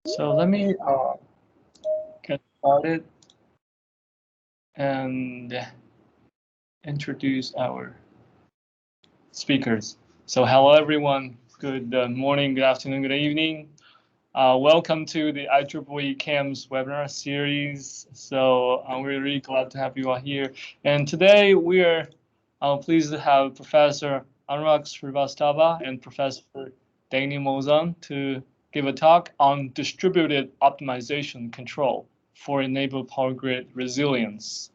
So let me get started and introduce our speakers. So hello everyone. Good morning, good afternoon, good evening. Welcome to the IEEE CAMS webinar series. So we're really glad to have you all here. And today we are pleased to have Professor Anurag Srivastava and Professor Daniel Mozan to give a talk on distributed optimization control for enabled power grid resilience.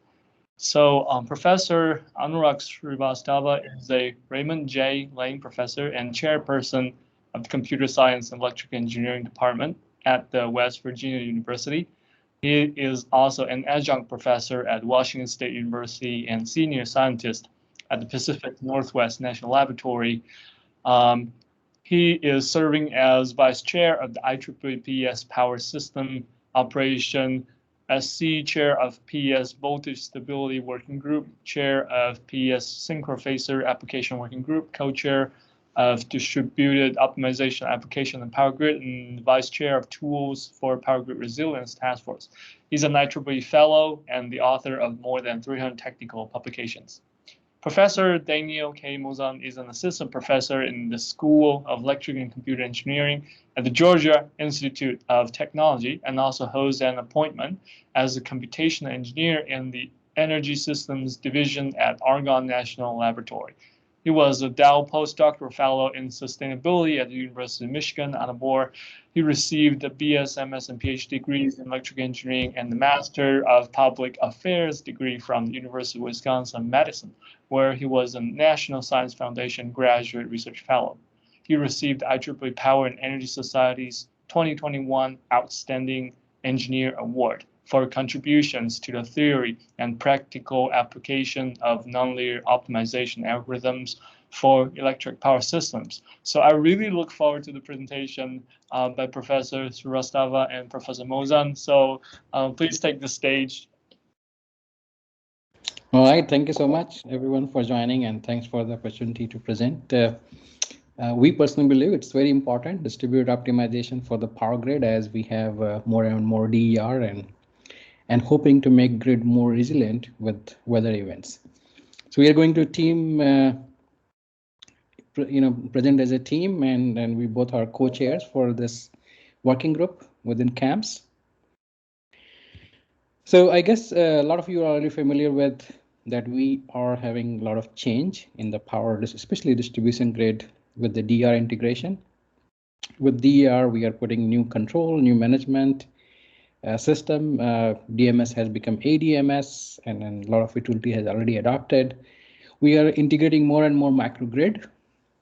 So Professor Anurag Srivastava is a Raymond J. Lane Professor and Chairperson of the Computer Science and Electrical Engineering Department at the West Virginia University. He is also an adjunct professor at Washington State University and senior scientist at the Pacific Northwest National Laboratory. He is serving as vice chair of the IEEE PES Power System Operation, SC chair of PES Voltage Stability Working Group, chair of PES Synchrophaser Application Working Group, co-chair of Distributed Optimization Application and Power Grid, and vice chair of Tools for Power Grid Resilience Task Force. He's an IEEE fellow and the author of more than 300 technical publications. Professor Daniel K. Mozan is an assistant professor in the School of Electrical and Computer Engineering at the Georgia Institute of Technology and also holds an appointment as a computational engineer in the Energy Systems Division at Argonne National Laboratory. He was a Dow postdoctoral fellow in sustainability at the University of Michigan Ann Arbor. He received the BS, MS, and PhD degrees in electrical engineering and the Master of Public Affairs degree from the University of Wisconsin-Madison, where he was a National Science Foundation Graduate Research Fellow. He received the IEEE Power and Energy Society's 2021 Outstanding Engineer Award for contributions to the theory and practical application of nonlinear optimization algorithms for electric power systems. So I really look forward to the presentation by Professor Srivastava and Professor Mozan. So please take the stage. All right, thank you so much everyone for joining and thanks for the opportunity to present. We personally believe it's very important distributed optimization for the power grid as we have more and more DER and hoping to make grid more resilient with weather events. So we are going to present as a team, and we both are co-chairs for this working group within CAMS. So I guess a lot of you are already familiar with that we are having a lot of change in the power, especially distribution grid with the DR integration. With DR, we are putting new control, new management system. DMS has become ADMS, and a lot of utility has already adopted. We are integrating more and more microgrid,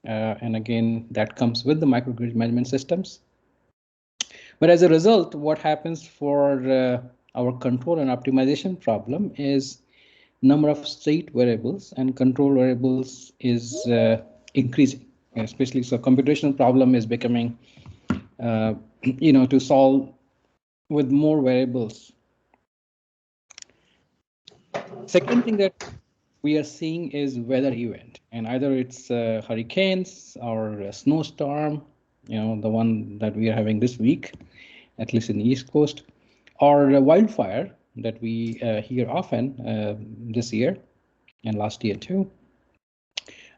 and again, that comes with the microgrid management systems. But as a result, what happens for our control and optimization problem is number of state variables and control variables is increasing, especially so computational problem is becoming, to solve with more variables. Second thing that we are seeing is weather event, and either it's hurricanes or a snowstorm, the one that we are having this week, at least in the East Coast, or a wildfire that we hear often this year and last year too,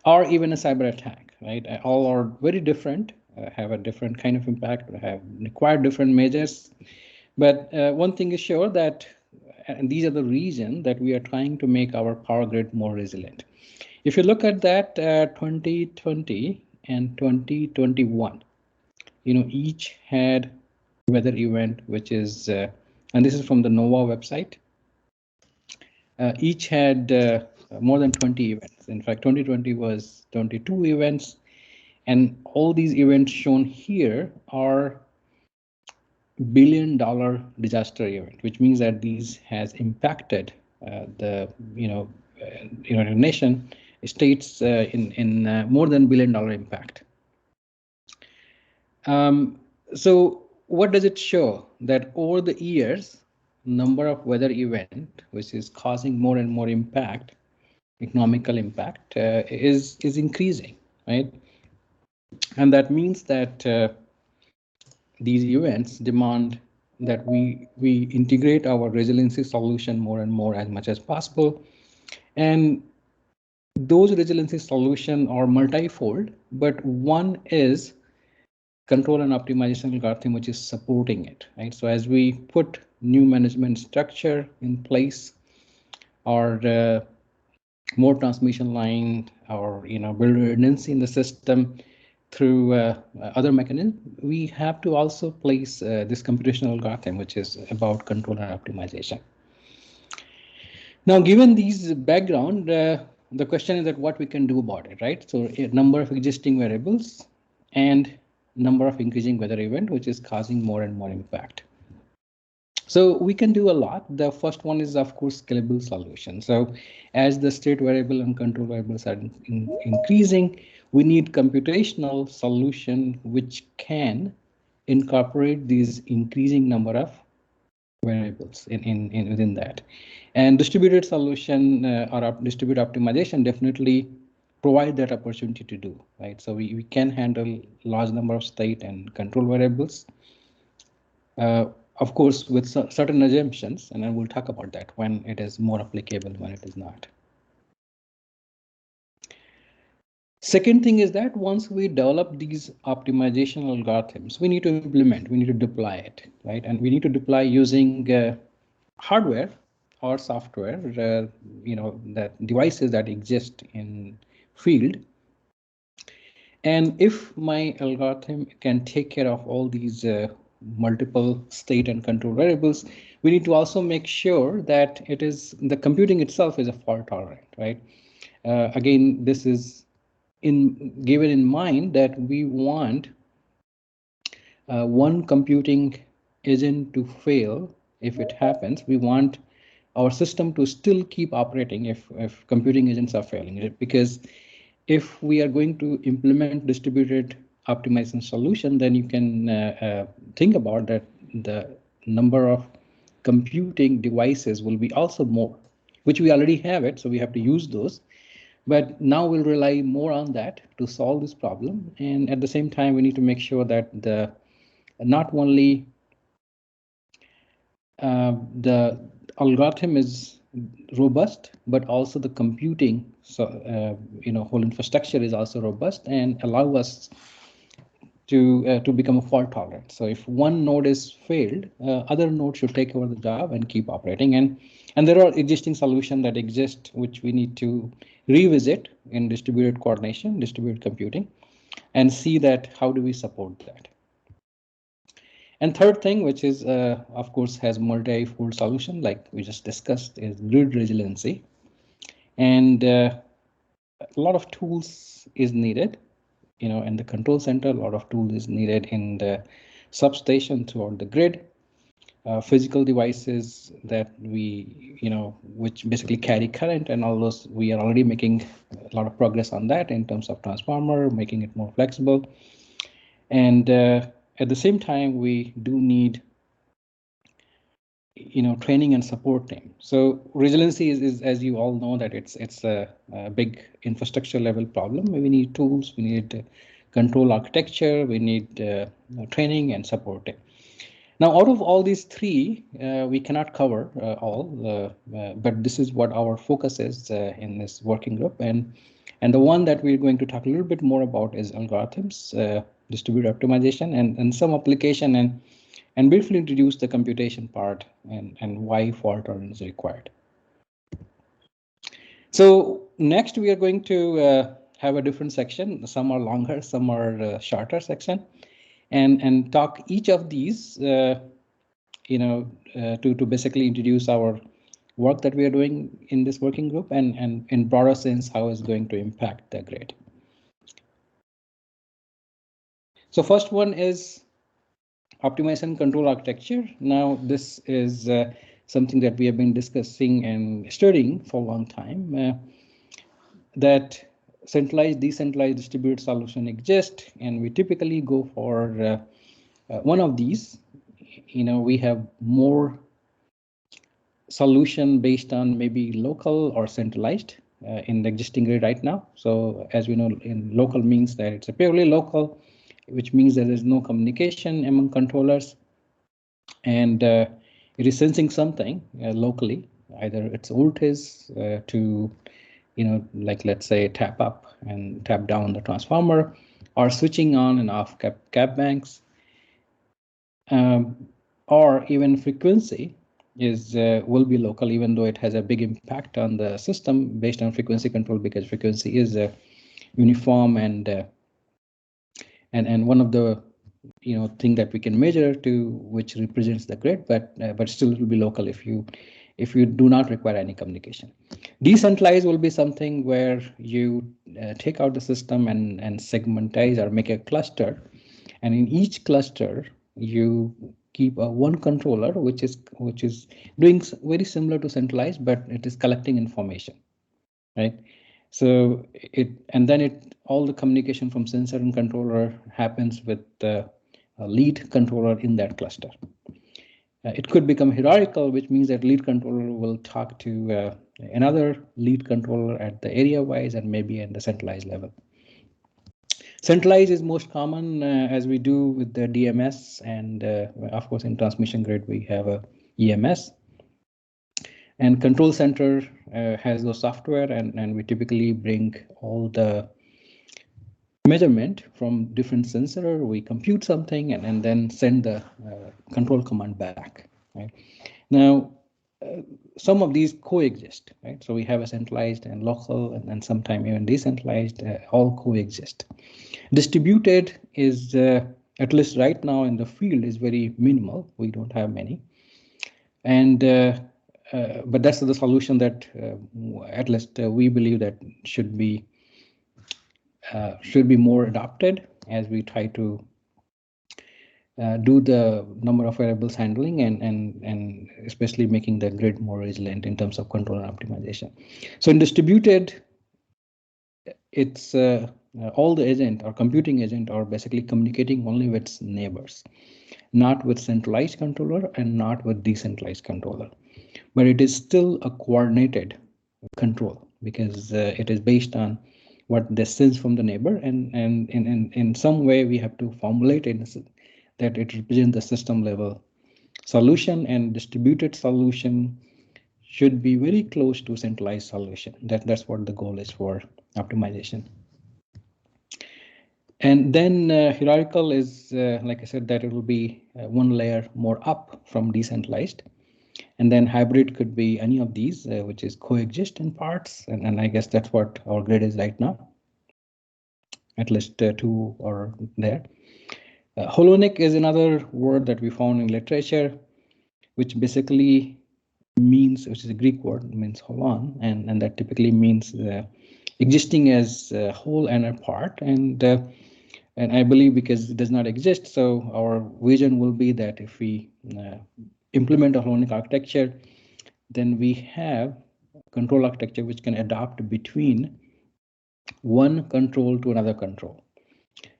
or even a cyber attack, right? All are very different, have a different kind of impact, have required different measures. But one thing is sure that, and these are the reason that we are trying to make our power grid more resilient. If you look at that 2020 and 2021, each had weather event, which is, and this is from the NOAA website, each had more than 20 events. In fact, 2020 was 22 events, and all these events shown here are billion-dollar disaster event, which means that these has impacted the nation states in more than billion-dollar impact. So what does it show? That over the years, number of weather event, which is causing more and more impact, economical impact, is increasing, right? And that means that these events demand that we integrate our resiliency solution more and more as much as possible. And those resiliency solutions are multifold, but one is control and optimization algorithm which is supporting it, right? So as we put new management structure in place, or more transmission line, or build redundancy in the system through other mechanisms, we have to also place this computational algorithm which is about control and optimization. Now, given these background, the question is that what we can do about it, right? So a number of existing variables and number of increasing weather event, which is causing more and more impact. So we can do a lot. The first one is, of course, scalable solution. So as the state variable and control variables are increasing, we need computational solution which can incorporate these increasing number of variables within that. And distributed solution or distributed optimization definitely provide that opportunity to do, right? So we can handle large number of state and control variables. Of course, with certain assumptions, and then we'll talk about that when it is more applicable, when it is not. Second thing is that once we develop these optimization algorithms, we need to implement, we need to deploy it, right? And we need to deploy using hardware or software, that devices that exist in field. And if my algorithm can take care of all these multiple state and control variables, we need to also make sure that it is the computing itself is a fault tolerant, right? Again, this is given in mind that we want one computing agent to fail. If it happens, we want our system to still keep operating if computing agents are failing, because if we are going to implement distributed optimization solution, then you can think about that the number of computing devices will be also more, which we already have it, so we have to use those. But now we'll rely more on that to solve this problem. And at the same time, we need to make sure that the not only the algorithm is robust, but also the computing, so whole infrastructure is also robust and allow us to become a fault tolerant. So if one node is failed, other nodes should take over the job and keep operating. And there are existing solutions that exist which we need to revisit in distributed coordination, distributed computing, and see that how do we support that. And third thing, which is of course has multi-fold solution, like we just discussed, is grid resiliency. And a lot of tools is needed, in the control center. A lot of tools is needed in the substation throughout the grid. Physical devices that we, which basically carry current, and all those, we are already making a lot of progress on that in terms of transformer, making it more flexible. And at the same time, we do need training and support team. So resiliency is, as you all know, that it's a big infrastructure level problem. We need tools, we need control architecture, we need training and support team. Now, out of all these three, we cannot cover all, but this is what our focus is in this working group. And the one that we're going to talk a little bit more about is algorithms, distributed optimization, and some application, and briefly introduce the computation part and why fault tolerance is required. So next we are going to have a different section. Some are longer, some are shorter section, and talk each of these, to basically introduce our work that we are doing in this working group, and in broader sense, how it's going to impact the grid. So first one is optimization control architecture. Now, this is something that we have been discussing and studying for a long time, that centralized, decentralized, distributed solution exist, and we typically go for one of these. We have more solution based on maybe local or centralized in the existing grid right now. So as we know, in local means that it's a purely local, which means that there's no communication among controllers, and it is sensing something locally, either it's voltage to, like let's say tap up and tap down the transformer, or switching on and off cap banks, or even frequency is will be local, even though it has a big impact on the system based on frequency control, because frequency is uniform and one of the thing that we can measure to, which represents the grid, but still it will be local if you do not require any communication. Decentralized will be something where you take out the system and segmentize or make a cluster, and in each cluster you keep one controller which is doing very similar to centralized, but it is collecting information, right? So all the communication from sensor and controller happens with the lead controller in that cluster. It could become hierarchical, which means that lead controller will talk to another lead controller at the area wise and maybe at the centralized level. Centralized is most common as we do with the DMS, and of course in transmission grid we have a EMS. And control center has the software, and we typically bring all the measurement from different sensor. We compute something and then send the control command back. Right now, some of these coexist. Right, so we have a centralized and local, and sometimes even decentralized. All coexist. Distributed is at least right now in the field is very minimal. We don't have many, and but that's the solution that at least we believe that should be more adopted as we try to do the number of variables handling and especially making the grid more resilient in terms of control and optimization. So in distributed, it's all the agent or computing agent are basically communicating only with neighbors, not with centralized controller and not with decentralized controller. But it is still a coordinated control because it is based on what they sense from the neighbor, and in some way we have to formulate it that it represents the system level solution, and distributed solution should be very close to centralized solution. That's what the goal is for optimization. And then hierarchical is, like I said, that it will be one layer more up from decentralized. And then hybrid could be any of these, which is coexist in parts. And I guess that's what our grid is right now. At least two are there. Holonic is another word that we found in literature, which basically means, which is a Greek word, means holon, and that typically means existing as a whole and a part. And I believe because it does not exist, so our vision will be that if we implement a holonic architecture, then we have control architecture which can adapt between one control to another control.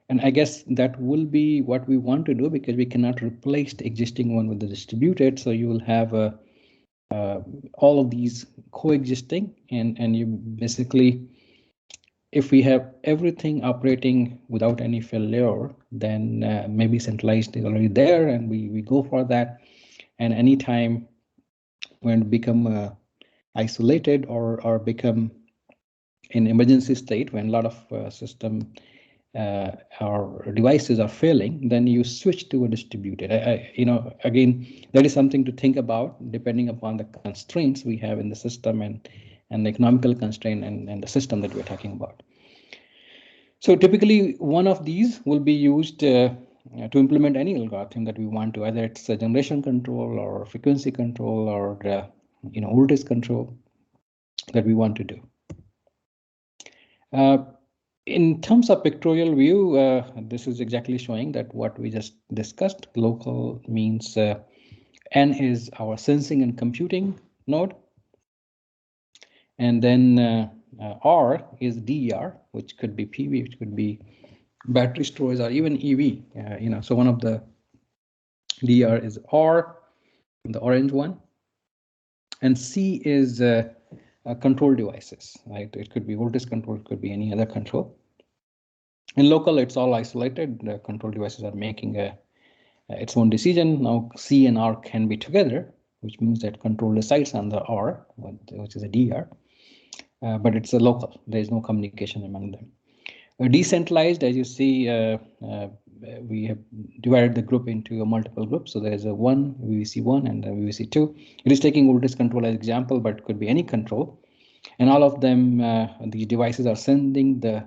And I guess that will be what we want to do, because we cannot replace the existing one with the distributed. So you will have all of these coexisting, and you basically, if we have everything operating without any failure, then maybe centralized is already there, and we go for that. And anytime when it become isolated or become in emergency state, when a lot of system or devices are failing, then you switch to a distributed. Again, that is something to think about depending upon the constraints we have in the system and the economical constraint and the system that we're talking about. So typically, one of these will be used to implement any algorithm that we want to, whether it's a generation control or frequency control or voltage control that we want to do. In terms of pictorial view, this is exactly showing that what we just discussed. Local means N is our sensing and computing node, and then R is DER, which could be PV, which could be battery storage, or even EV. So one of the DER is R, the orange one, and C is control devices, right? It could be voltage control, it could be any other control. In local, it's all isolated. The control devices are making its own decision. Now C and R can be together, which means that control resides on the R, which is a DR, but it's a local. There is no communication among them. Decentralized, as you see, we have divided the group into a multiple groups. So there is a VVC1 and a VVC2. It is taking voltage control as example, but it could be any control. And all of them, these devices are sending the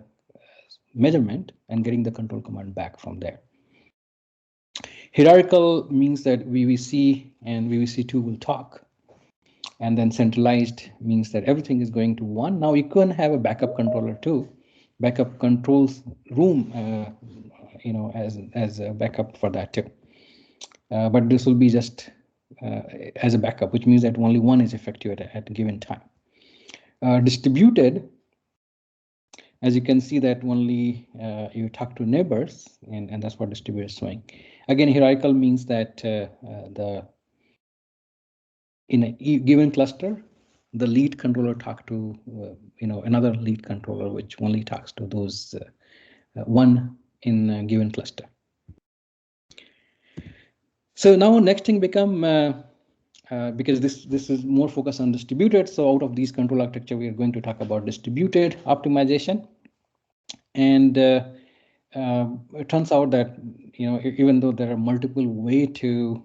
measurement and getting the control command back from there. Hierarchical means that VVC and VVC2 will talk. And then centralized means that everything is going to one. Now you can have a backup controller too. Backup controls room, as a backup for that too. But this will be just as a backup, which means that only one is effective at a given time. Distributed, as you can see that only you talk to neighbors, and that's what distributed is showing. Again, hierarchical means that in a given cluster, the lead controller talk to another lead controller, which only talks to those one in a given cluster. So now next thing become because this is more focused on distributed. So out of these control architecture, we are going to talk about distributed optimization. And it turns out that even though there are multiple ways to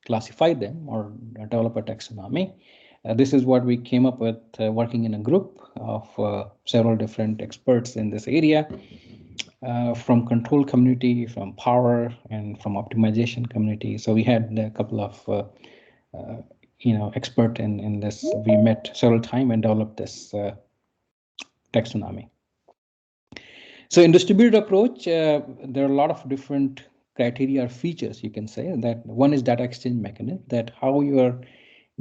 classify them or develop a taxonomy, this is what we came up with working in a group of several different experts in this area, from control community, from power, and from optimization community. So we had a couple of expert in this. We met several times and developed this taxonomy. So in distributed approach, there are a lot of different criteria or features, you can say. That one is data exchange mechanism, that how you are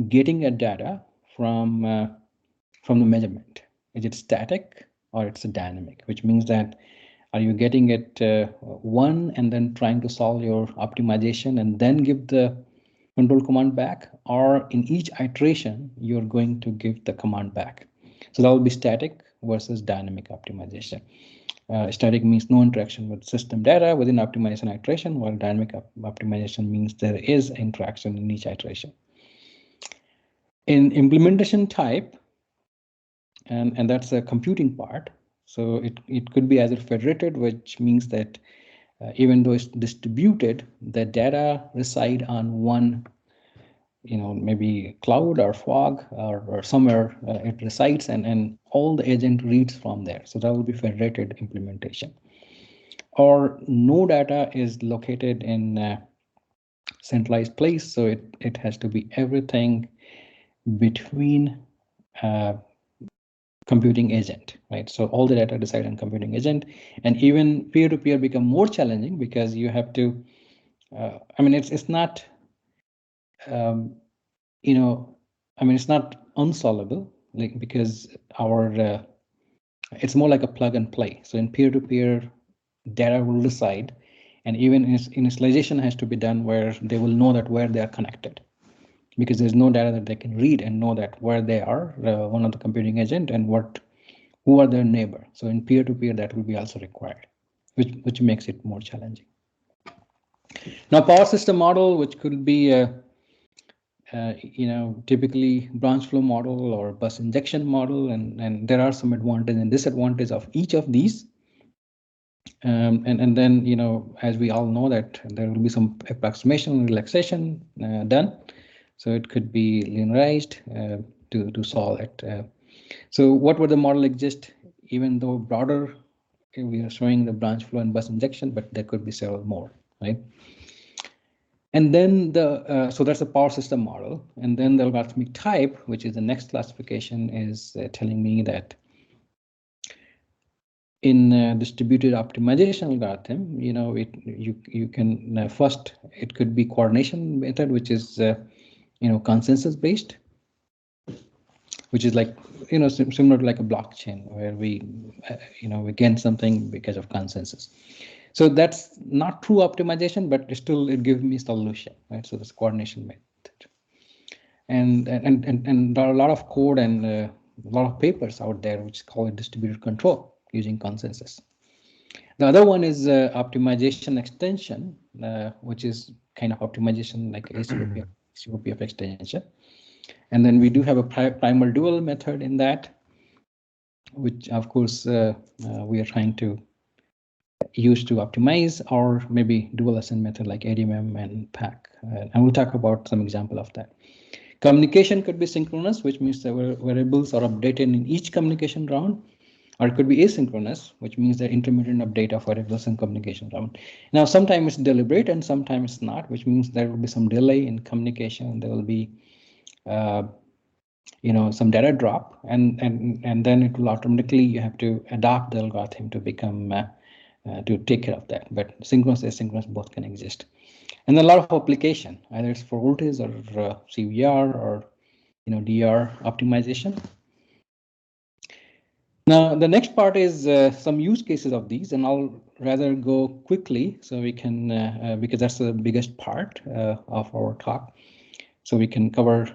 getting a data from the measurement. Is it static or it's a dynamic, which means that are you getting it one and then trying to solve your optimization and then give the control command back, or in each iteration you're going to give the command back. So that will be static versus dynamic optimization. Static means no interaction with system data within optimization iteration, while dynamic optimization means there is interaction in each iteration. In implementation type, and that's a computing part, so it could be either federated, which means that even though it's distributed, the data reside on one, maybe cloud or fog or somewhere it resides, and all the agent reads from there. So that will be federated implementation. Or no data is located in centralized place, so it has to be everything between computing agent, right? So all the data reside on computing agent, and even peer-to-peer become more challenging because you have to. It's not. It's not unsolvable, because our it's more like a plug and play. So in peer-to-peer, data will reside, and even initialization has to be done where they will know that where they are connected, because there's no data that they can read and know that where they are, one of the computing agent, and who are their neighbor. So in peer-to-peer, that will be also required, which makes it more challenging. Now, power system model, which could be typically branch flow model or bus injection model, and there are some advantage and disadvantage of each of these. And then, as we all know, that there will be some approximation and relaxation done. So it could be linearized to solve it. So what would the model exist, even though broader, we are showing the branch flow and bus injection, but there could be several more, right? And then so that's the power system model. And then the algorithmic type, which is the next classification, is telling me that in distributed optimization algorithm, you can first, it could be coordination method, which is consensus based, which is like similar to like a blockchain where we we gain something because of consensus. So that's not true optimization, but still it gives me solution, right? So this coordination method, and there are a lot of code and a lot of papers out there which call it distributed control using consensus. The other one is optimization extension, which is kind of optimization like ACOPF extension. And then we do have a primal dual method in that, which of course we are trying to use to optimize, or maybe dual ascent method like ADMM and PAC. And we'll talk about some example of that. Communication could be synchronous, which means the variables are updated in each communication round, or it could be asynchronous, which means the intermittent update of variables in communication round. Now, sometimes it's deliberate and sometimes it's not, which means there will be some delay in communication. There will be, some data drop, and then it will automatically, you have to adopt the algorithm to become to take care of that. But synchronous, asynchronous, both can exist. And a lot of application, either it's for voltage or CVR or DR optimization. Now, the next part is some use cases of these, and I'll rather go quickly so we can, because that's the biggest part of our talk, so we can cover,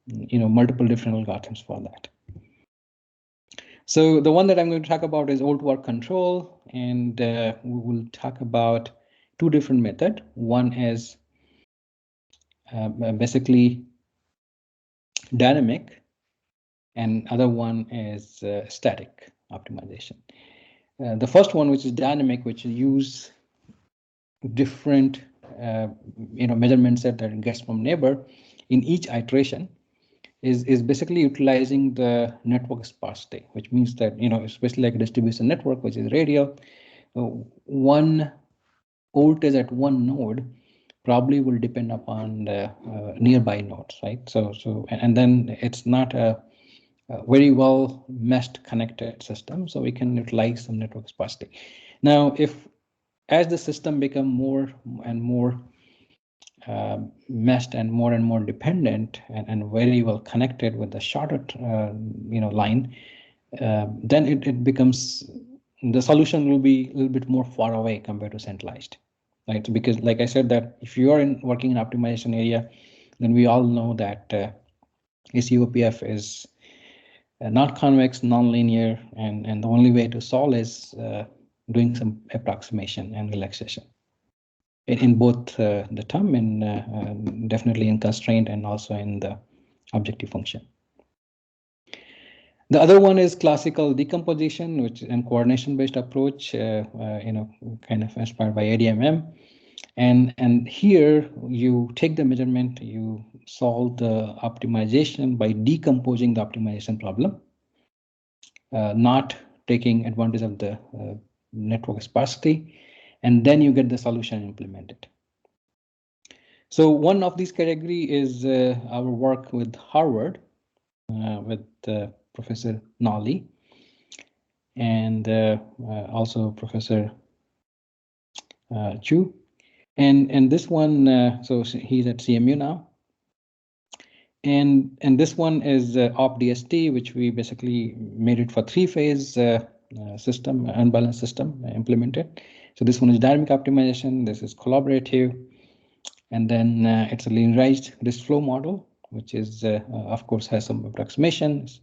multiple different algorithms for that. So the one that I'm going to talk about is old-work control, and we will talk about two different methods. One is basically dynamic, and other one is static optimization. The first one, which is dynamic, which use different measurements that gets from neighbor in each iteration, is basically utilizing the network sparsity, which means that especially like a distribution network, which is radial, one voltage at one node probably will depend upon the nearby nodes, right? So and then it's not a very well meshed connected system, so we can utilize some network sparsity. Now, as the system become more and more meshed and more dependent and very well connected with the shorter line, then it becomes, the solution will be a little bit more far away compared to centralized, right? Because like I said, that if you are working in optimization area, then we all know that ACOPF is not convex, non-linear, and the only way to solve is doing some approximation and relaxation in both the term and definitely in constraint and also in the objective function. The other one is classical decomposition, which is a coordination-based approach, kind of inspired by ADMM. And here you take the measurement, you solve the optimization by decomposing the optimization problem, not taking advantage of the network sparsity, and then you get the solution implemented. So one of these category is our work with Harvard, with Professor Nolly, and also Professor Chu. And this one, so he's at CMU now. And this one is OpDST, which we basically made it for three-phase system, unbalanced system implemented. So this one is dynamic optimization, this is collaborative, and then it's a linearized risk flow model, which is, of course, has some approximations.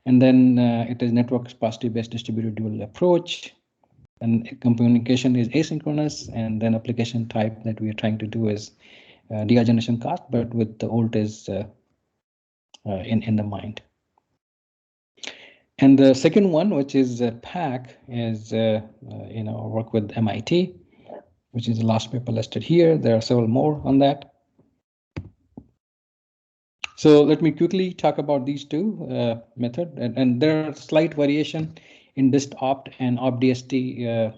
And then it is network sparsity-based distributed dual approach. And communication is asynchronous, and then application type that we are trying to do is DR generation cost, but with the voltage in the mind. And the second one, which is PAC, is work with MIT, which is the last paper listed here. There are several more on that. So let me quickly talk about these two methods, and there are slight variation in dist opt and opDST,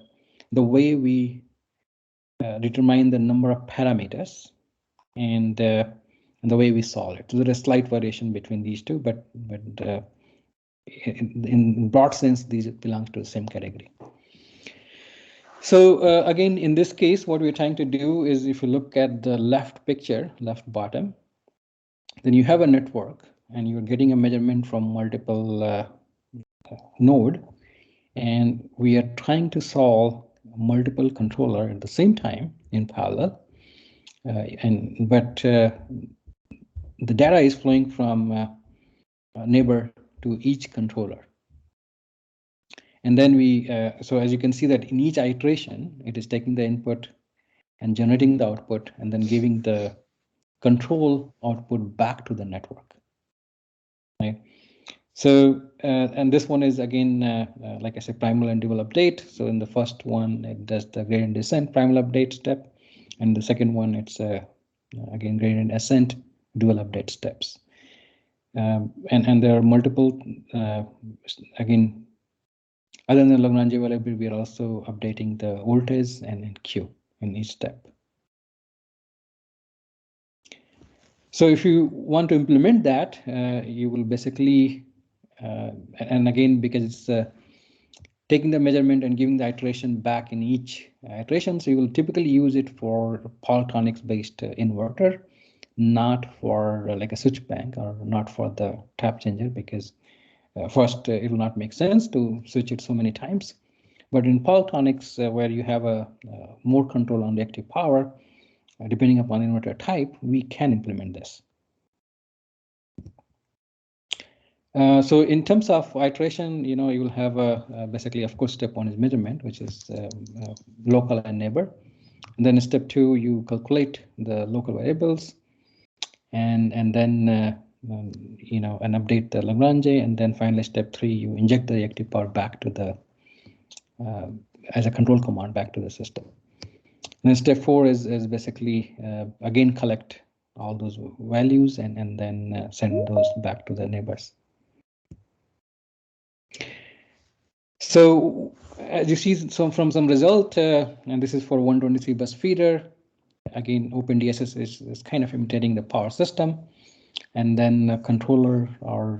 the way we determine the number of parameters and the way we solve it. So there is slight variation between these two, but in broad sense, these belong to the same category. So again, in this case, what we're trying to do is, if you look at the left picture, left bottom, then you have a network and you're getting a measurement from multiple node, and we are trying to solve multiple controller at the same time in parallel. But the data is flowing from neighbor to each controller. And then so as you can see that in each iteration, it is taking the input and generating the output and then giving the control output back to the network, right? So, and this one is again, like I said, primal and dual update. So in the first one, it does the gradient descent primal update step. And the second one, it's again, gradient ascent dual update steps. And there are multiple, again, other than the Lagrange variable, we are also updating the voltage and Q in each step. So if you want to implement that, you will basically, and again, because it's taking the measurement and giving the iteration back in each iteration, so you will typically use it for polytonics-based inverter, not for like a switch bank or not for the tap changer, because first, it will not make sense to switch it so many times. But in polytonics, where you have a more control on reactive power, depending upon inverter type, we can implement this. So in terms of iteration, you will have basically, of course, step one is measurement, which is local and neighbor. And then step two, you calculate the local variables, and then and update the Lagrange, and then finally step three, you inject the reactive power back to the as a control command back to the system. And then step four is basically again collect all those values and then send those back to the neighbors. So as you see from some result, and this is for 123 bus feeder. Again, OpenDSS is kind of imitating the power system, and then a controller or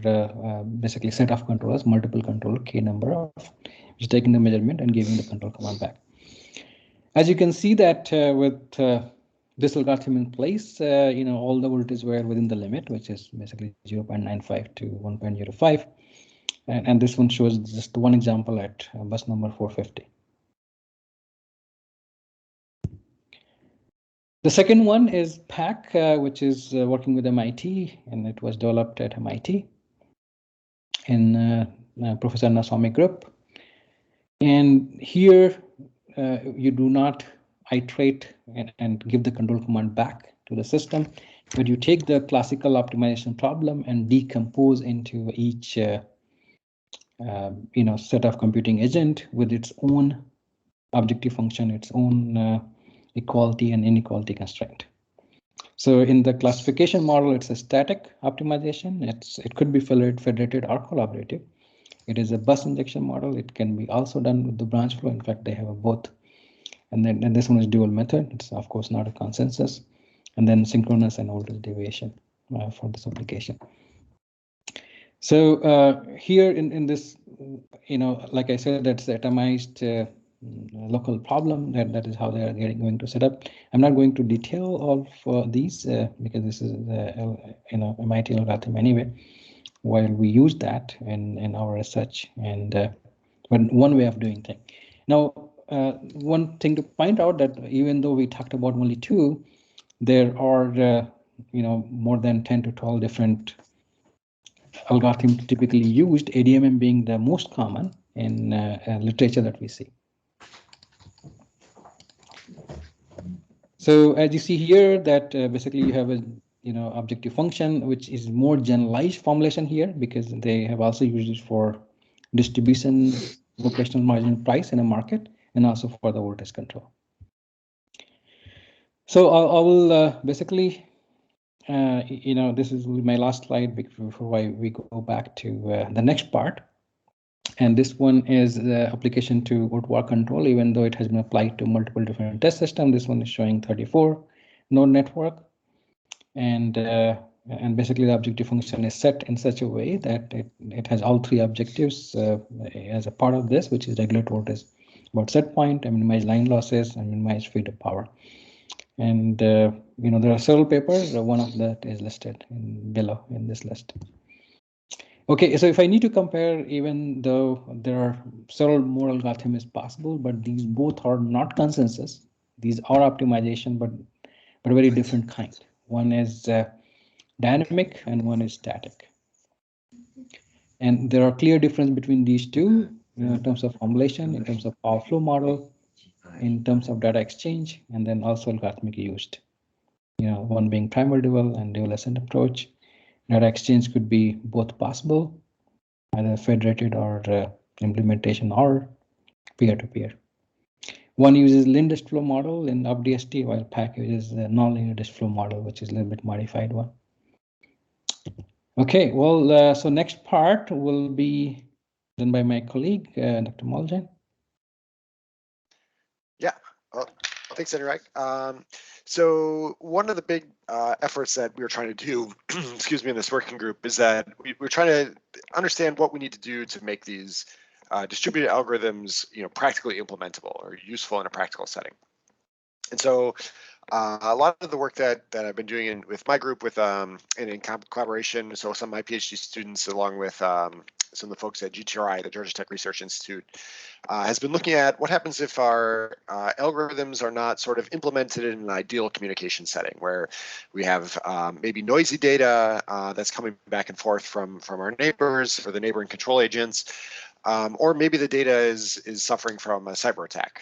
basically set of controllers, multiple controller, k number of, which is taking the measurement and giving the control command back. As you can see that with this algorithm in place, all the voltages were within the limit, which is basically 0.95 to 1.05. And this one shows just one example at bus number 450. The second one is PAC, which is working with MIT, and it was developed at MIT in Professor Naswamy group. And here you do not iterate and give the control command back to the system, but you take the classical optimization problem and decompose into each set of computing agent with its own objective function, its own equality and inequality constraint. So in the classification model, it's a static optimization. It could be federated or collaborative. It is a bus injection model. It can be also done with the branch flow. In fact, they have a both. And then this one is dual method. It's of course not a consensus. And then synchronous and voltage deviation for this application. So here in this, like I said, that's the atomized local problem. That is how they are going to set up. I'm not going to detail all of these because this is MIT algorithm anyway. While we use that in our research, and but one way of doing things. Now, one thing to point out that even though we talked about only two, there are more than 10 to 12 different algorithms typically used, ADMM being the most common in literature that we see. So as you see here, that basically you have a objective function, which is more generalized formulation here, because they have also used it for distribution, rotational margin price in a market, and also for the voltage control. So I will basically, this is my last slide before we go back to the next part. And this one is the application to out-of-work control, even though it has been applied to multiple different test systems. This one is showing 34 node network. And basically the objective function is set in such a way that it has all three objectives as a part of this, which is regulate voltage about set point, and minimize line losses, and minimize feed-up power. And there are several papers. One of that is listed below in this list. Okay, so if I need to compare, even though there are several more algorithms possible, but these both are not consensus. These are optimization, but a very different kind. One is dynamic and one is static. And there are clear difference between these two in terms of formulation, in terms of power flow model, in terms of data exchange, and then also algorithmically used. One being primal dual and dual ascent approach. Data exchange could be both possible, either federated or implementation or peer-to-peer. One uses linear disk flow model in UpDST, while PAC uses the non-linear disk flow model, which is a little bit modified one. Okay, well, so next part will be done by my colleague, Dr. Maljan. Yeah, well, thanks, Anurag. So one of the big efforts that we were trying to do, excuse me, in this working group is that we're trying to understand what we need to do to make these distributed algorithms, practically implementable or useful in a practical setting. And so a lot of the work that I've been doing with my group and in collaboration, so some of my PhD students along with some of the folks at GTRI, the Georgia Tech Research Institute, has been looking at what happens if our algorithms are not sort of implemented in an ideal communication setting where we have maybe noisy data that's coming back and forth from our neighbors or the neighboring control agents, or maybe the data is suffering from a cyber attack.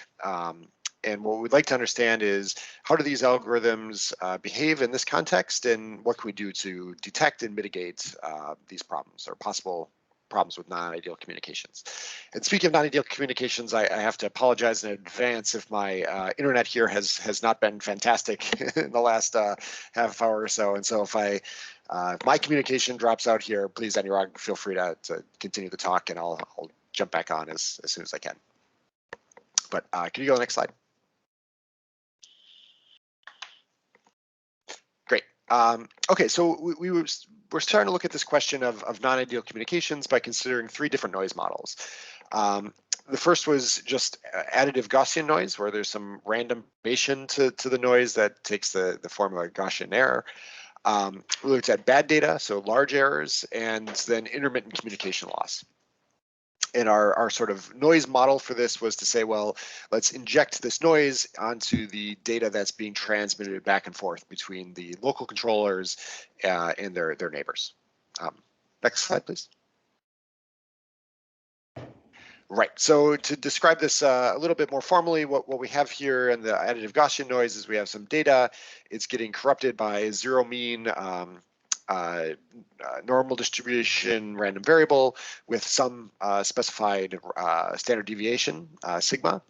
And what we'd like to understand is how do these algorithms behave in this context, and what can we do to detect and mitigate these problems or possible problems with non-ideal communications. And speaking of non-ideal communications, I have to apologize in advance if my internet here has not been fantastic in the last half hour or so. And so if my communication drops out here, please, Anurag, feel free to continue the talk, and I'll jump back on as soon as I can. But can you go to the next slide? Great. Okay, so we're starting to look at this question of non-ideal communications by considering 3 different noise models. The first was just additive Gaussian noise, where there's some randomization to the noise that takes the form of a Gaussian error. We looked at bad data, so large errors, and then intermittent communication loss. And our sort of noise model for this was to say, well, let's inject this noise onto the data that's being transmitted back and forth between the local controllers and their neighbors. Next slide, please. Right, so to describe this a little bit more formally, what we have here in the additive Gaussian noise is we have some data. It's getting corrupted by zero mean normal distribution random variable with some specified standard deviation, sigma.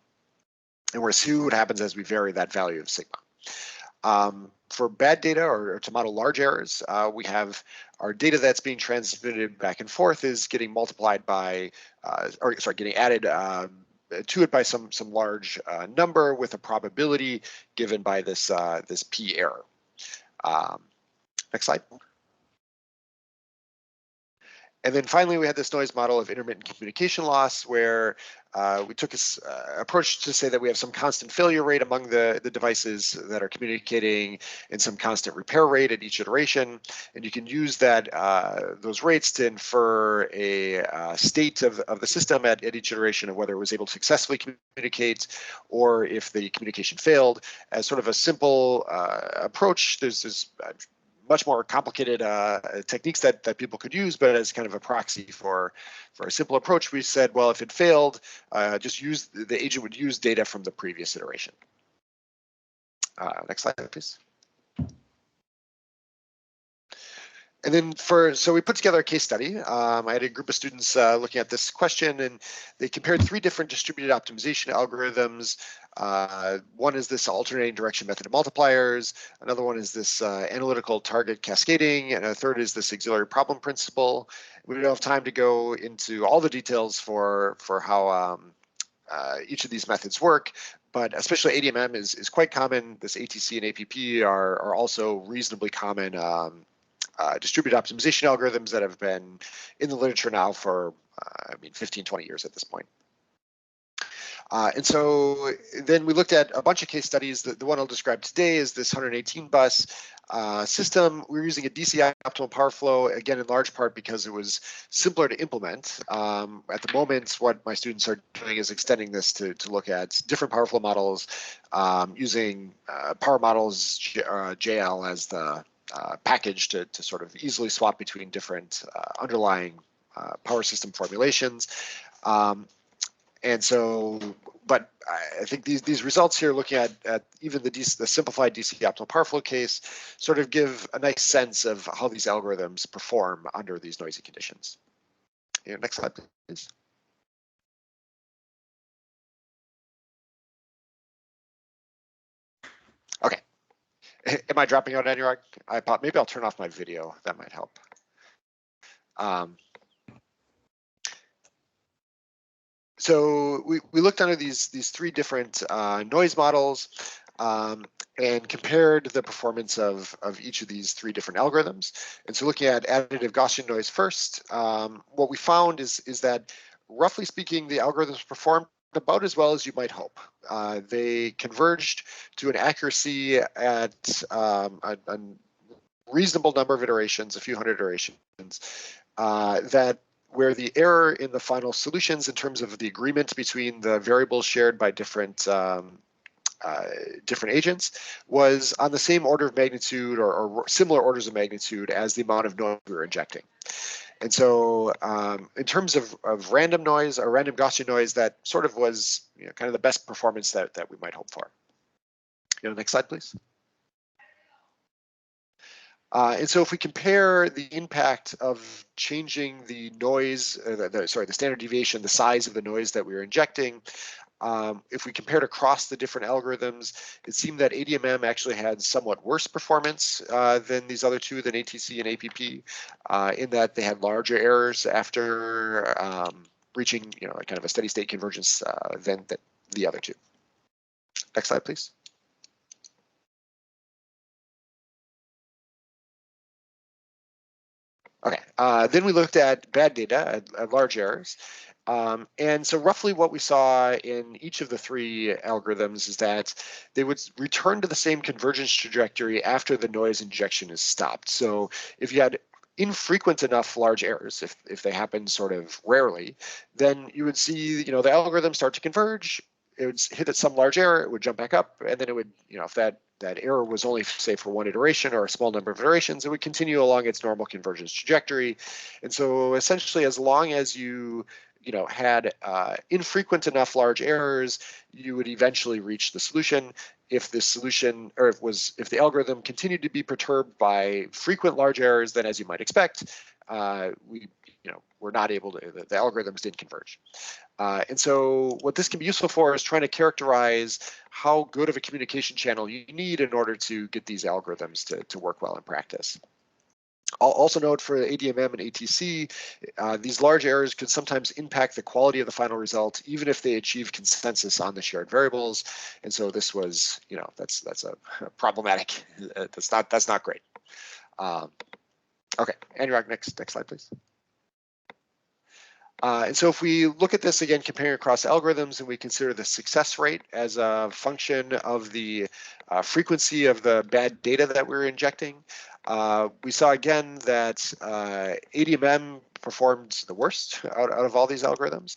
And we're see what happens as we vary that value of sigma. For bad data or to model large errors, we have our data that's being transmitted back and forth is getting multiplied by, getting added to it by some large number with a probability given by this this p error. Next slide. And then finally, we had this noise model of intermittent communication loss, where we took this approach to say that we have some constant failure rate among the devices that are communicating and some constant repair rate at each iteration. And you can use that those rates to infer a state of the system at each iteration of whether it was able to successfully communicate or if the communication failed. As sort of a simple approach, there's much more complicated techniques that people could use, but as kind of a proxy for a simple approach, we said, well, if it failed, just use the agent would use data from the previous iteration. Next slide, please. And then so we put together a case study. I had a group of students looking at this question, and they compared 3 different distributed optimization algorithms. One is this alternating direction method of multipliers. Another one is this analytical target cascading, and a third is this auxiliary problem principle. We don't have time to go into all the details for how each of these methods work, but especially ADMM is quite common. This ATC and APP are also reasonably common distributed optimization algorithms that have been in the literature now for, 15, 20 years at this point. And so then we looked at a bunch of case studies. The one I'll describe today is this 118 bus system. We're using a DCI optimal power flow, again, in large part because it was simpler to implement. At the moment, what my students are doing is extending this to look at different power flow models using power models JL as the package to sort of easily swap between different underlying power system formulations. And so, but I think these results here, looking at even the simplified DC optimal power flow case, sort of give a nice sense of how these algorithms perform under these noisy conditions. Next slide, please. Okay. Am I dropping out, Anurag? Maybe I'll turn off my video. That might help. So we looked under these three different noise models and compared the performance of each of these three different algorithms. And so looking at additive Gaussian noise first, what we found is that roughly speaking, the algorithms performed about as well as you might hope. They converged to an accuracy at a reasonable number of iterations, a few hundred iterations, where the error in the final solutions in terms of the agreement between the variables shared by different agents was on the same order of magnitude or similar orders of magnitude as the amount of noise we were injecting. And so in terms of random noise or random Gaussian noise, that sort of was kind of the best performance that we might hope for. Next slide, please. And so if we compare the impact of changing the noise, the standard deviation, the size of the noise that we were injecting, if we compared across the different algorithms, it seemed that ADMM actually had somewhat worse performance than these other two, than ATC and APP, in that they had larger errors after reaching kind of a steady state convergence than the other two. Next slide, please. Okay, then we looked at bad data, at large errors. And so roughly what we saw in each of the three algorithms is that they would return to the same convergence trajectory after the noise injection is stopped. So if you had infrequent enough large errors, if they happen sort of rarely, then you would see the algorithm start to converge. It would hit at some large error, it would jump back up, and then it would, if that error was only, say, for one iteration or a small number of iterations, it would continue along its normal convergence trajectory. And so essentially, as long as you had infrequent enough large errors, you would eventually reach the solution. If the solution, or if the algorithm continued to be perturbed by frequent large errors, then as you might expect, we're not able to, the algorithms didn't converge. And so what this can be useful for is trying to characterize how good of a communication channel you need in order to get these algorithms to work well in practice. I'll also note for ADMM and ATC, these large errors could sometimes impact the quality of the final result, even if they achieve consensus on the shared variables. And so this was, that's a problematic. That's not great. Okay, Anurag, next slide, please. And so if we look at this again, comparing across algorithms, and we consider the success rate as a function of the frequency of the bad data that we're injecting, we saw again that ADMM performed the worst out of all these algorithms,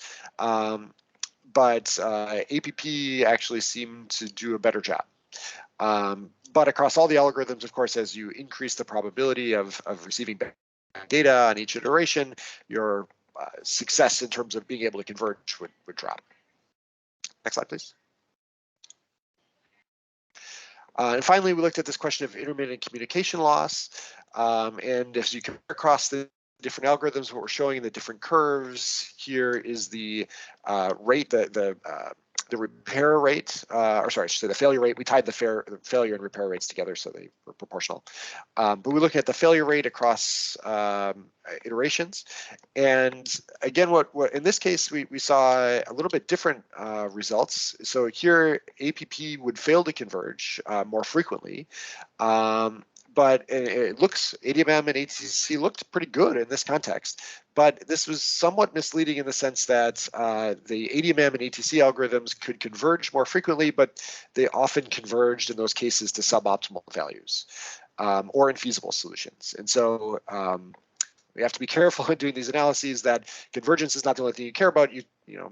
but APP actually seemed to do a better job. But across all the algorithms, of course, as you increase the probability of receiving bad data on each iteration, your success in terms of being able to converge would drop. Next slide, please. And finally, we looked at this question of intermittent communication loss. And as you compare across the different algorithms, what we're showing in the different curves here is the rate, the repair rate, or sorry, so the failure rate. We tied the failure and repair rates together so they were proportional. But we look at the failure rate across iterations. And again, what in this case, we saw a little bit different results. So here, APP would fail to converge more frequently. But it looks, ADMM and ATC looked pretty good in this context. But this was somewhat misleading in the sense that the ADMM and ATC algorithms could converge more frequently, but they often converged in those cases to suboptimal values or infeasible solutions. And so we have to be careful in doing these analyses that convergence is not the only thing you care about.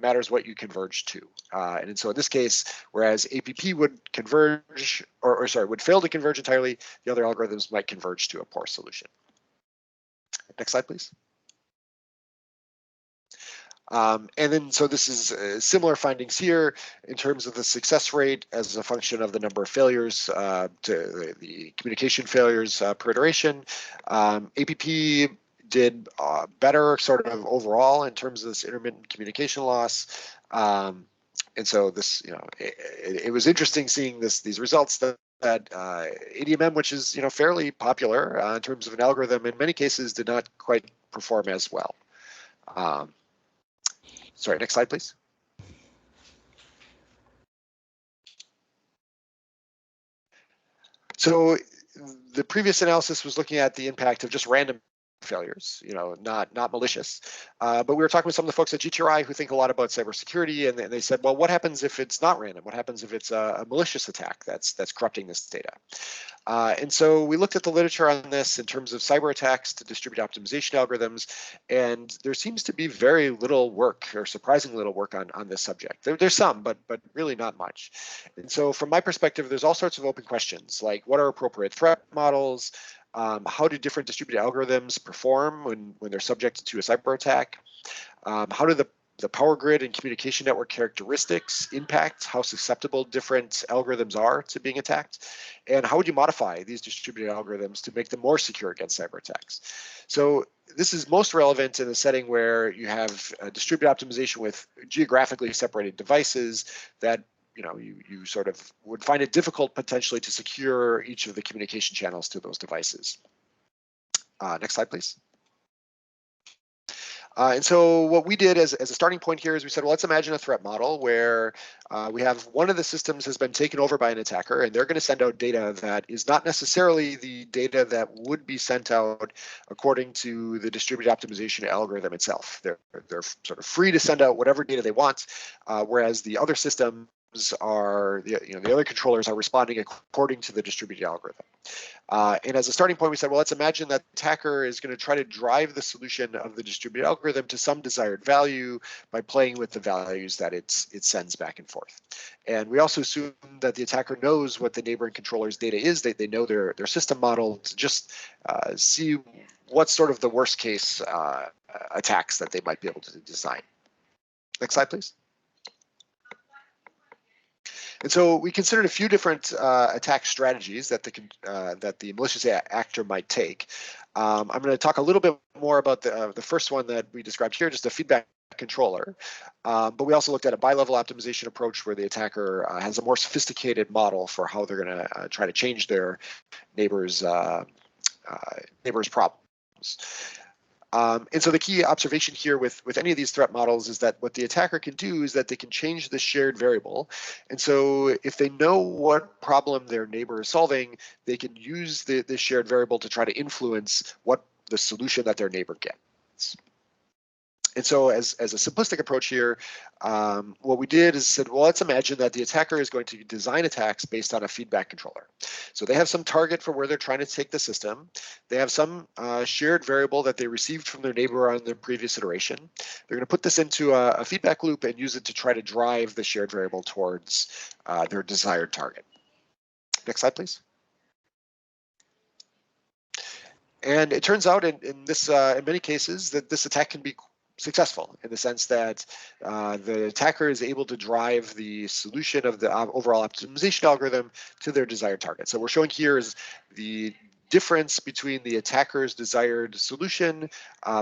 Matters what you converge to. And so in this case, whereas APP would converge, would fail to converge entirely, the other algorithms might converge to a poor solution. Next slide, please. And then, so this is similar findings here in terms of the success rate as a function of the number of failures to the communication failures per iteration. APP did better sort of overall in terms of this intermittent communication loss. And so this, it was interesting seeing these results that ADMM, which is, fairly popular in terms of an algorithm, in many cases did not quite perform as well. Sorry, next slide, please. So the previous analysis was looking at the impact of just random failures, not malicious. But we were talking with some of the folks at GTRI who think a lot about cybersecurity, and they said, well, what happens if it's not random? What happens if it's a malicious attack that's corrupting this data? And so we looked at the literature on this in terms of cyber attacks to distributed optimization algorithms, and there seems to be very little work, or surprisingly little work on this subject. There's some, but really not much. And so from my perspective, there's all sorts of open questions, like what are appropriate threat models? How do different distributed algorithms perform when they're subjected to a cyber attack? How do the power grid and communication network characteristics impact how susceptible different algorithms are to being attacked? And how would you modify these distributed algorithms to make them more secure against cyber attacks? So this is most relevant in a setting where you have distributed optimization with geographically separated devices that you sort of would find it difficult potentially to secure each of the communication channels to those devices. Next slide, please. And so what we did as a starting point here is we said, well, let's imagine a threat model where we have one of the systems has been taken over by an attacker, and they're going to send out data that is not necessarily the data that would be sent out according to the distributed optimization algorithm itself. They're sort of free to send out whatever data they want, whereas the other systems are the other controllers are responding according to the distributed algorithm. And as a starting point, we said, well, let's imagine that the attacker is going to try to drive the solution of the distributed algorithm to some desired value by playing with the values that it sends back and forth. And we also assume that the attacker knows what the neighboring controller's data is. They know their system model to just see what's sort of the worst case attacks that they might be able to design. Next slide, please. And so we considered a few different attack strategies that the malicious actor might take. I'm going to talk a little bit more about the first one that we described here, just a feedback controller. But we also looked at a bi-level optimization approach where the attacker has a more sophisticated model for how they're going to try to change their neighbor's problems. And so the key observation here with any of these threat models is that what the attacker can do is that they can change the shared variable. And so if they know what problem their neighbor is solving, they can use the shared variable to try to influence what the solution that their neighbor gets. And so as a simplistic approach here, what we did is said, well, let's imagine that the attacker is going to design attacks based on a feedback controller. So they have some target for where they're trying to take the system. They have some shared variable that they received from their neighbor on the previous iteration. They're going to put this into a feedback loop and use it to try to drive the shared variable towards their desired target. Next slide, please. And it turns out in many cases that this attack can be successful in the sense that the attacker is able to drive the solution of the overall optimization algorithm to their desired target. So we're showing here is the difference between the attacker's desired solution.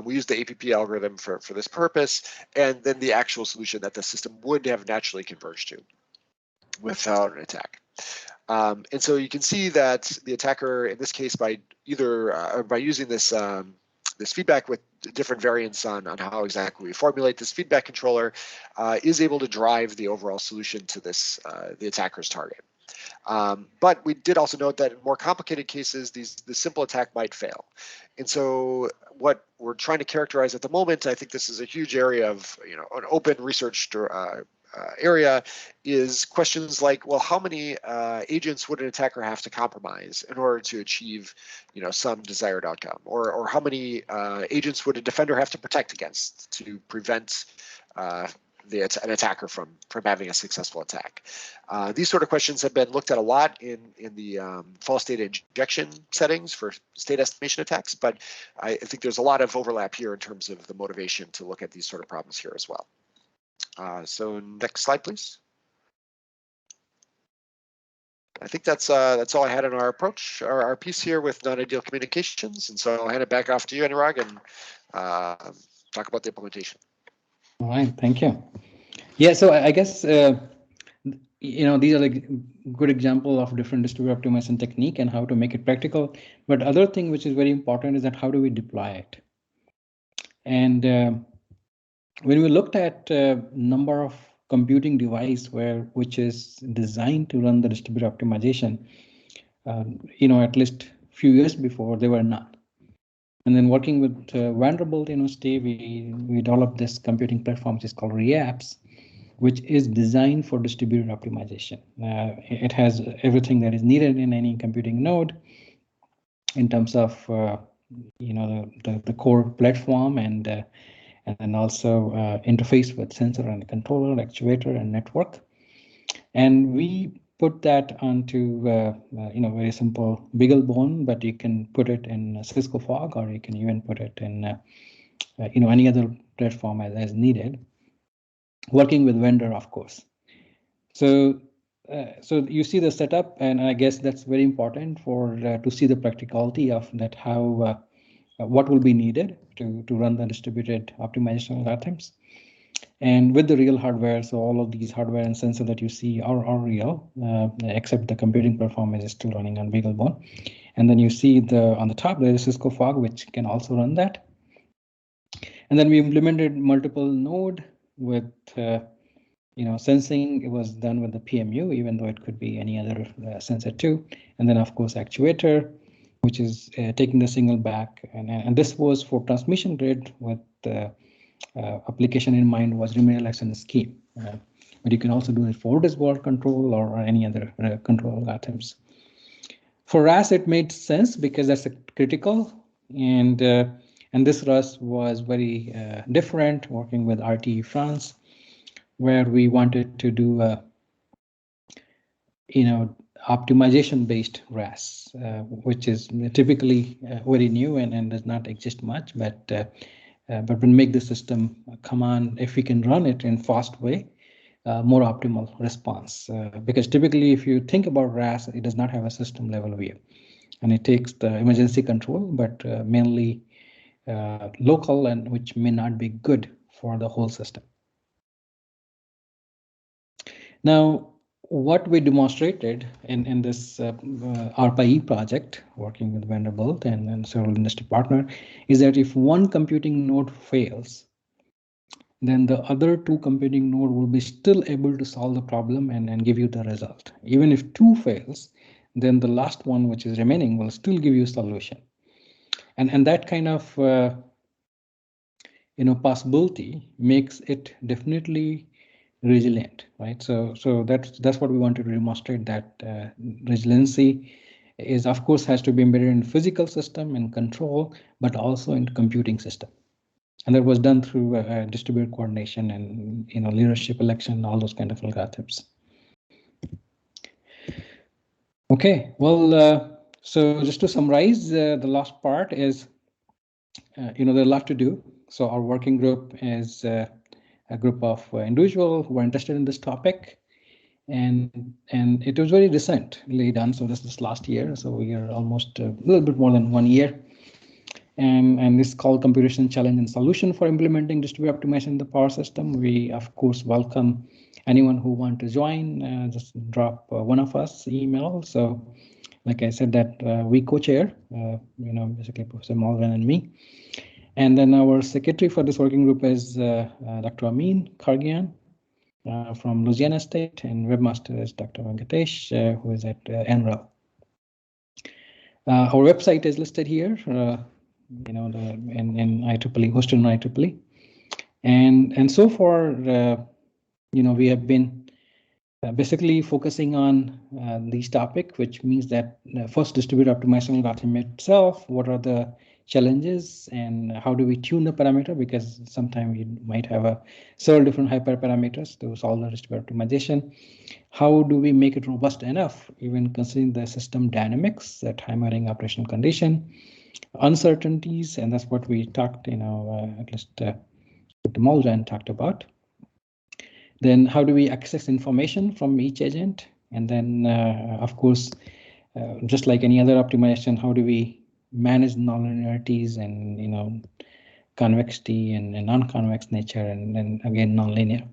We use the APP algorithm for this purpose, and then the actual solution that the system would have naturally converged to without an attack. And so you can see that the attacker, in this case, by using this this feedback with different variants on how exactly we formulate this feedback controller, is able to drive the overall solution to this the attacker's target. But we did also note that in more complicated cases, the simple attack might fail. And so what we're trying to characterize at the moment, I think this is a huge area of an open research area, is questions like, well, how many agents would an attacker have to compromise in order to achieve some desired outcome, or how many agents would a defender have to protect against to prevent an attacker from having a successful attack. These sort of questions have been looked at a lot in the false data injection settings for state estimation attacks, but I think there's a lot of overlap here in terms of the motivation to look at these sort of problems here as well. So next slide, please. I think that's all I had in our approach, our piece here with non-ideal communications, and so I'll hand it back off to you, Anurag, and talk about the implementation. All right, thank you. Yeah, so I guess these are like good example of different distributed optimization technique and how to make it practical. But other thing which is very important is that how do we deploy it? And when we looked at number of computing device which is designed to run the distributed optimization, at least few years before they were not. And then working with Vanderbilt University, we developed this computing platform, which is called REAPS, which is designed for distributed optimization. It has everything that is needed in any computing node in terms of the core platform and also interface with sensor and controller, actuator, and network. And we put that onto very simple BeagleBone, but you can put it in Cisco Fog, or you can even put it in any other platform as needed, working with vendor, of course. So you see the setup, and I guess that's very important for to see the practicality of that, how what will be needed to run the distributed optimization algorithms. And with the real hardware, so all of these hardware and sensor that you see are real, except the computing performance is still running on BeagleBone. And then you see on the top there is Cisco Fog, which can also run that. And then we implemented multiple node with sensing. It was done with the PMU, even though it could be any other sensor too. And then of course actuator, which is taking the signal back, and this was for transmission grid with application in mind was remedial action scheme. But you can also do it for dashboard control or any other control items. For RAS, it made sense because that's critical, and this RAS was very different, working with RTE France, where we wanted to do optimization-based RAS, which is typically very new and does not exist much, but will make the system come on if we can run it in fast way, more optimal response. Because typically, if you think about RAS, it does not have a system level view, and it takes the emergency control, but mainly local, and which may not be good for the whole system. Now, what we demonstrated in this ARPA-E project, working with Vanderbilt and several industry partners, is that if one computing node fails, then the other two computing node will be still able to solve the problem and give you the result. Even if two fails, then the last one, which is remaining, will still give you a solution. And that kind of possibility makes it definitely resilient, right? So that's what we wanted to demonstrate, that resiliency is, of course, has to be embedded in physical system and control, but also in computing system. And that was done through distributed coordination and leadership election, all those kind of algorithms. Okay, well, so just to summarize, the last part is, there's a lot to do. So our working group is a group of individuals who are interested in this topic, and it was very recently done. So this is last year. So we are almost a little bit more than 1 year. And this is called Computational Challenge and Solution for implementing distributed optimization in the power system. We, of course, welcome anyone who want to join. Just drop one of us email. So, like I said, that we co-chair, basically Professor Malvin and me. And then our secretary for this working group is Dr. Amin Khargian from Louisiana State, and webmaster is Dr. Venkatesh, who is at NREL. Our website is listed here, in IEEE, hosted in IEEE. And so far, we have been basically focusing on these topics, which means that first, distributed optimization algorithm itself, what are the challenges and how do we tune the parameter, because sometimes you might have several different hyperparameters to solve the distributed optimization. How do we make it robust enough, even considering the system dynamics, the time varying operational condition, uncertainties, and that's what we talked, at least Muljan talked about. Then how do we access information from each agent? And then, of course, just like any other optimization, how do we manage nonlinearities and convexity and non-convex nature, and then again nonlinear.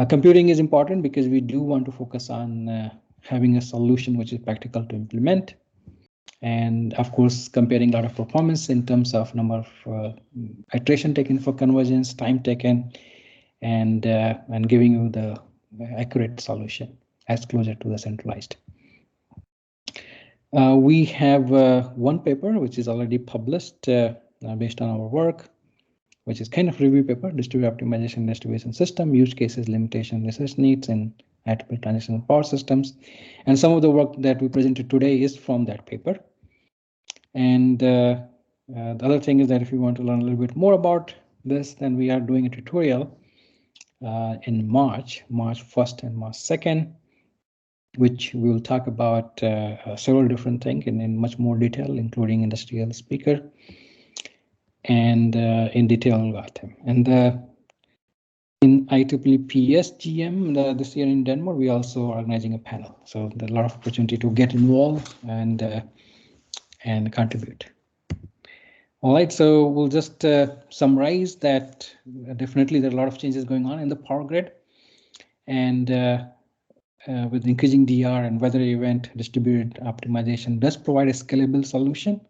Computing is important because we do want to focus on having a solution which is practical to implement, and of course comparing a lot of performance in terms of number of iteration taken for convergence, time taken, and giving you the accurate solution as closer to the centralized. We have one paper which is already published based on our work, which is kind of review paper, distributed optimization distribution system, use cases, limitation, research needs, and IEEE transitional power systems. And some of the work that we presented today is from that paper. And the other thing is that if you want to learn a little bit more about this, then we are doing a tutorial in March 1st and March 2nd, which we will talk about several different things in much more detail, including industrial speaker and in detail algorithm. And in IEEE PES GM this year in Denmark, we also are organizing a panel. So there's a lot of opportunity to get involved and contribute. All right, so we'll just summarize that definitely there are a lot of changes going on in the power grid, and with increasing DR and weather event distributed optimization does provide a scalable solution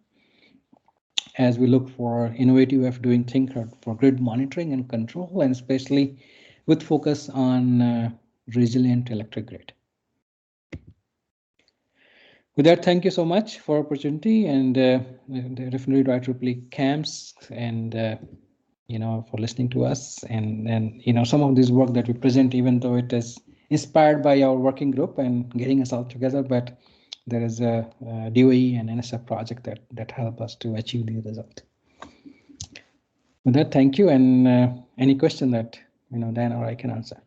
as we look for innovative way of doing things for grid monitoring and control, and especially with focus on resilient electric grid. With that, thank you so much for opportunity, and definitely to IEEE CAMS and for listening to us, and some of this work that we present, even though it is inspired by our working group and getting us all together, but there is a DOE and NSF project that help us to achieve the result. With that, thank you, and any question that Dan or I can answer.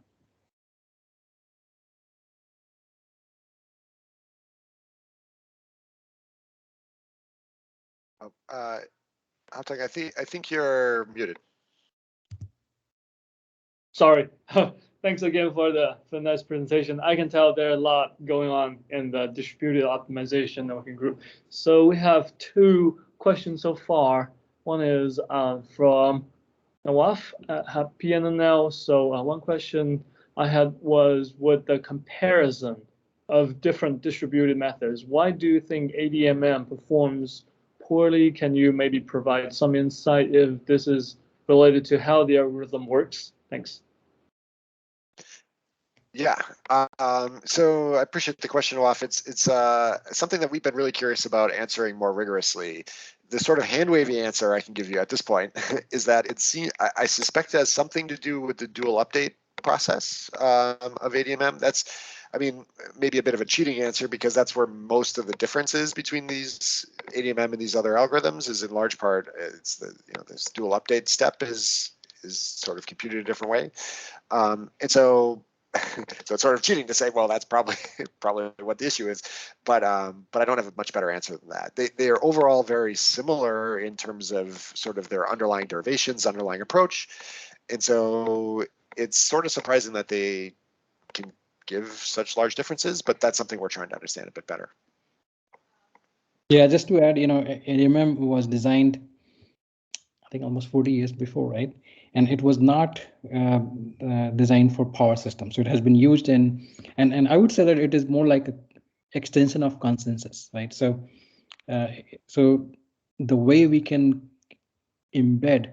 I think you're muted. Sorry. Thanks again for the nice presentation. I can tell there are a lot going on in the distributed optimization working group. So we have two questions so far. One is from Nawaf at PNNL. So one question I had was with the comparison of different distributed methods. Why do you think ADMM performs poorly? Can you maybe provide some insight if this is related to how the algorithm works? Thanks. Yeah, so I appreciate the question, Nawaf. It's something that we've been really curious about answering more rigorously. The sort of hand-wavy answer I can give you at this point is that I suspect it has something to do with the dual update process of ADMM. That's, I mean, maybe a bit of a cheating answer because that's where most of the difference is between these ADMM and these other algorithms. Is in large part it's the this dual update step is sort of computed a different way, and so. So it's sort of cheating to say, well, that's probably what the issue is, but I don't have a much better answer than that. They are overall very similar in terms of sort of their underlying derivations, underlying approach, and so it's sort of surprising that they can give such large differences, but that's something we're trying to understand a bit better. Yeah, just to add, ADMM was designed, I think, almost 40 years before, right? And it was not designed for power systems. So it has been used in, and I would say that it is more like an extension of consensus, right? So, so the way we can embed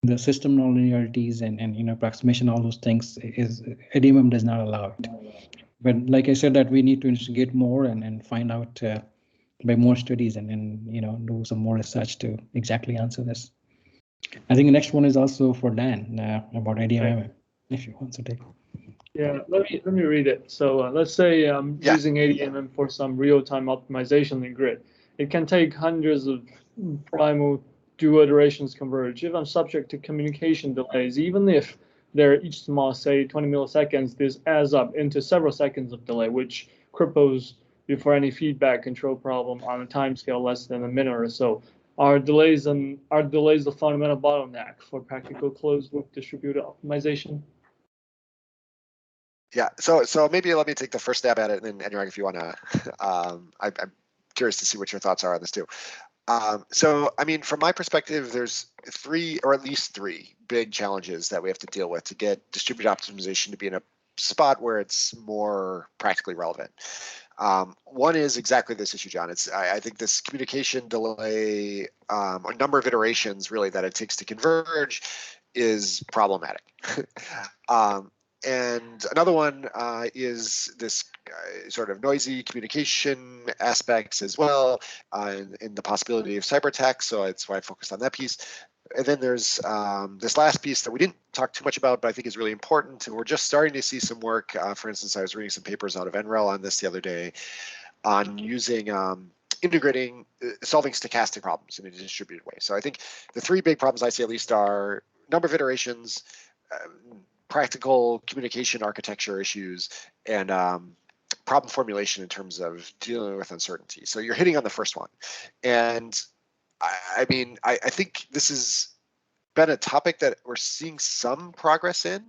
the system nonlinearities and approximation, all those things, is ADMM does not allow it. But like I said, that we need to investigate more and find out by more studies and do some more research to exactly answer this. I think the next one is also for Dan about ADMM, right. If you want to take. Yeah, let me read it. So let's say I'm using ADMM for some real-time optimization in grid. It can take hundreds of primal dual iterations converge, if I'm subject to communication delays, even if they're each small, say 20 milliseconds, this adds up into several seconds of delay, which cripples before any feedback control problem on a time scale less than a minute or so. Are delays the fundamental bottleneck for practical closed loop distributed optimization? Yeah, so maybe let me take the first stab at it, and then Anurag, if you want to, I'm curious to see what your thoughts are on this too. So, I mean, from my perspective, there's three, or at least three, big challenges that we have to deal with to get distributed optimization to be in a spot where it's more practically relevant. One is exactly this issue, John. I think this communication delay, a number of iterations really that it takes to converge, is problematic. And another one is this sort of noisy communication aspects as well, and the possibility of cyber attacks. So that's why I focused on that piece. And then there's this last piece that we didn't talk too much about, but I think is really important. And we're just starting to see some work. For instance, I was reading some papers out of NREL on this the other day on using integrating, solving stochastic problems in a distributed way. So I think the three big problems I see at least are number of iterations, practical communication architecture issues, and problem formulation in terms of dealing with uncertainty. So you're hitting on the first one. And I mean, I think this has been a topic that we're seeing some progress in.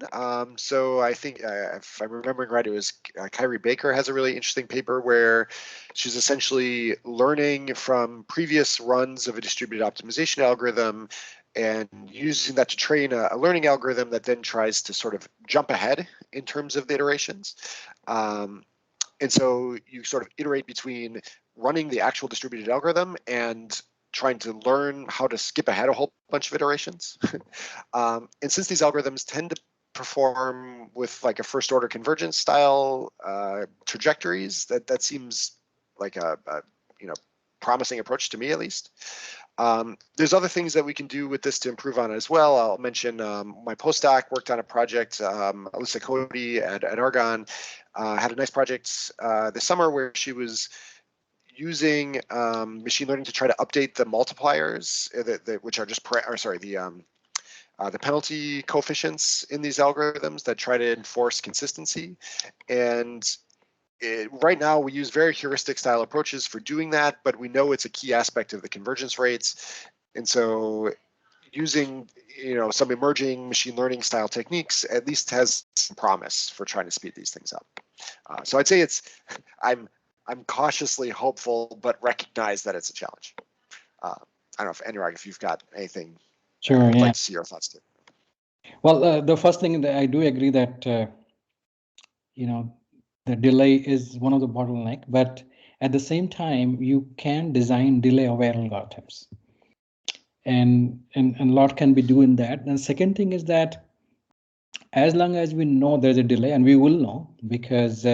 So I think, if I'm remembering right, it was Kyrie Baker has a really interesting paper where she's essentially learning from previous runs of a distributed optimization algorithm and using that to train a learning algorithm that then tries to sort of jump ahead in terms of the iterations. And so you sort of iterate between running the actual distributed algorithm and trying to learn how to skip ahead a whole bunch of iterations. And since these algorithms tend to perform with like a first order convergence style trajectories, that seems like a promising approach to me, at least. There's other things that we can do with this to improve on it as well. I'll mention my postdoc worked on a project, Alyssa Cody at Argonne, had a nice project this summer where she was using machine learning to try to update the multipliers, which are just the penalty coefficients in these algorithms that try to enforce consistency. And right now we use very heuristic style approaches for doing that, but we know it's a key aspect of the convergence rates. And so using some emerging machine learning style techniques at least has some promise for trying to speed these things up. So I'd say I'm cautiously hopeful, but recognize that it's a challenge. I don't know if Anurag, if you've got anything. Sure. I'd like to see your thoughts too. Well, the first thing that I do agree that the delay is one of the bottleneck, but at the same time you can design delay-aware algorithms, and a lot can be doing that. And second thing is that as long as we know there's a delay, and we will know because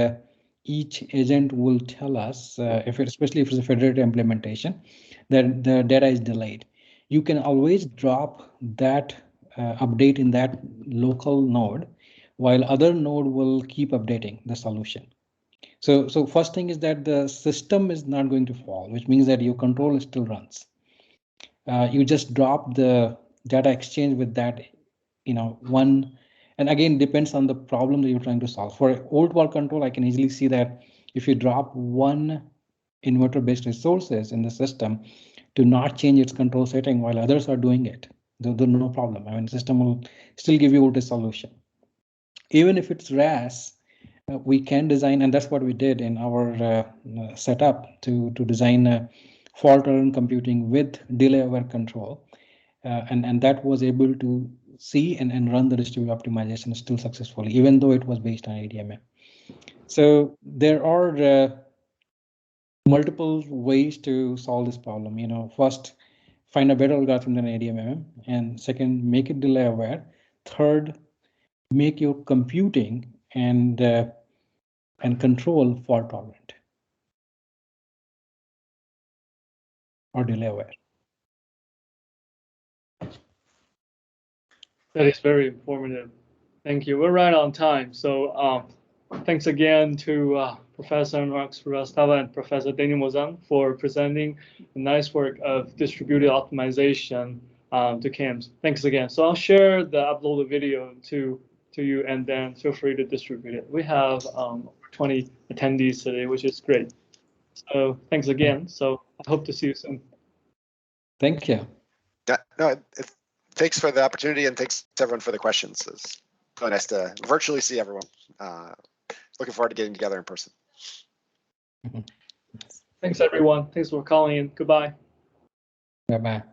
each agent will tell us, especially if it's a federated implementation, that the data is delayed. You can always drop that update in that local node, while other node will keep updating the solution. So first thing is that the system is not going to fall, which means that your control still runs. You just drop the data exchange with that, one. And again, depends on the problem that you're trying to solve. For old world control, I can easily see that if you drop one inverter-based resources in the system to not change its control setting while others are doing it, there's no problem. I mean, the system will still give you a solution. Even if it's RAS, we can design, and that's what we did in our setup to design fault-tolerant computing with delay-aware control, and that was able to see and run the distributed optimization still successfully, even though it was based on ADMM. So there are multiple ways to solve this problem. First, find a better algorithm than ADMM, and second, make it delay aware. Third, make your computing and control fault tolerant or delay aware. That is very informative. Thank you. We're right on time. So thanks again to Professor Max Rastava and Professor Daniel Mozan for presenting the nice work of distributed optimization to CAMS. Thanks again. So I'll share the uploaded video to you, and then feel free to distribute it. We have 20 attendees today, which is great. So thanks again. So I hope to see you soon. Thank you. No, thanks for the opportunity, and thanks to everyone for the questions. It's really nice to virtually see everyone. Looking forward to getting together in person. Thanks, everyone. Thanks for calling in. Goodbye. Bye-bye.